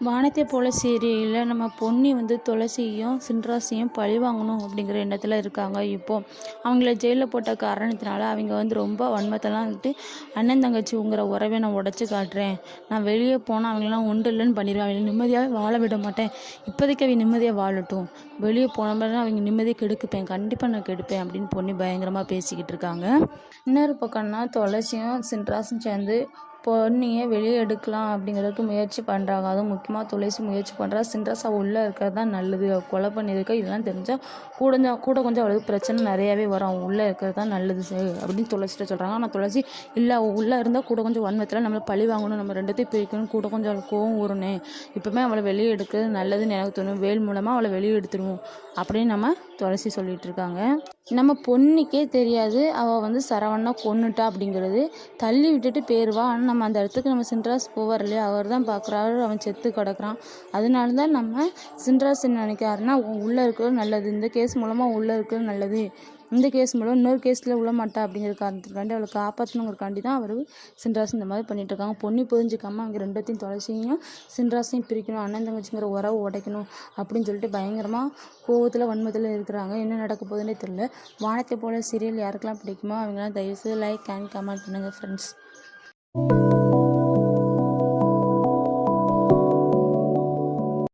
வானத்தை போல சீரியலில் நம்ம பொன்னி வந்து துளசியையும் சின்ராசையும் பழி வாங்கணும் அப்படிங்கிற எண்ணத்தில் இருக்காங்க. இப்போது அவங்கள ஜெயிலில் போட்ட காரணத்தினால அவங்க வந்து ரொம்ப வன்மத்தெல்லாம் வந்துட்டு அண்ணன் தங்கச்சிங்கிற உறவை நான் உடச்சி காட்டுறேன், நான் வெளியே போனால் அவங்களாம் உண்டு இல்லைன்னு பண்ணிடுவேன், அவங்க நிம்மதியாகவே வாழ விட மாட்டேன், இப்போதைக்கு அவங்க நிம்மதியாக வாழட்டும், வெளியே போனோம்னா அவங்க நிம்மதியை கெடுப்பேன், கண்டிப்பாக நான் கெடுப்பேன் அப்படின்னு பொன்னி பயங்கரமாக பேசிக்கிட்டு இருக்காங்க. இன்னொரு பக்கம்னா துளசியும் சின்ராசும் சேர்ந்து பொன்னியை வெளியே எடுக்கலாம் அப்படிங்கிறதுக்கு முயற்சி பண்ணுறாங்க. அதுவும் முக்கியமாக துளசி முயற்சி பண்ணுறா. சின்ராஸ் அவள் உள்ளே இருக்கிறது தான் நல்லது, அவள் கொலை பண்ணியிருக்க, இதெல்லாம் தெரிஞ்சால் கூட கொஞ்சம் அவளுக்கு பிரச்சனை நிறையாவே வரும், அவள் உள்ளே இருக்கிறது தான் நல்லது அப்படின்னு துளசிட்ட சொல்கிறாங்க. ஆனால் துளசி இல்லை, அவள் உள்ளே இருந்தால் கூட கொஞ்சம் வன்மத்தில் நம்மளை பழி வாங்கணும், நம்ம ரெண்டுத்தையும் பிரிக்கணும், கூட கொஞ்சம் அவளுக்கு கோவம் ஊறனே, இப்போமே அவளை வெளியே எடுக்கிறது நல்லதுன்னு எனக்கு தோணும், வேல் மூலமாக அவளை வெளியே எடுத்துருவோம் அப்படின்னு நம்ம துளசி சொல்லிகிட்டு இருக்காங்க. நம்ம பொன்னிக்கே தெரியாது அவள் வந்து சரவணா கொன்னுட்டா அப்படிங்கிறது, தள்ளி விட்டுட்டு போயிடுவா. ஆனால் நம்ம அந்த இடத்துக்கு நம்ம சின்ராஸ் போவார் இல்லையா, அவர் தான் பார்க்குறாரு, அவன் செத்து கிடக்குறான். அதனால தான் நம்ம சின்ராஸ் என்ன நினைக்கிறாருன்னா, உள்ளே இருக்கிறது நல்லது, இந்த கேஸ் மூலமாக உள்ளே இருக்கிறது நல்லது, இந்த கேஸ் மூலம் இன்னொரு கேஸில் விழ மாட்டா அப்படிங்கிற காரணத்துக்காண்டி அவளை காப்பாற்றணுங்கிறக்காண்டி தான் அவர் சின்ராஸ் இந்த மாதிரி பண்ணிட்டு இருக்காங்க. பொன்னி புரிஞ்சிக்காமல் அவங்க ரெண்டத்தையும் துளசியையும் சின்ராசையும் பிரிக்கணும், அண்ணன் தங்கச்சிங்கிற உறவை உடைக்கணும் அப்படின்னு சொல்லிட்டு பயங்கரமாக கோவத்தில் வன்மத்தில் இருக்கிறாங்க. என்ன நடக்க போகுதுன்னே தெரியல. வானத்தை போல சீரியல் யாருக்கெல்லாம் பிடிக்குமோ அவங்களாம் தயவுசெய்து லைக் அண்ட் கமெண்ட் பண்ணுங்கள் ஃப்ரெண்ட்ஸ்.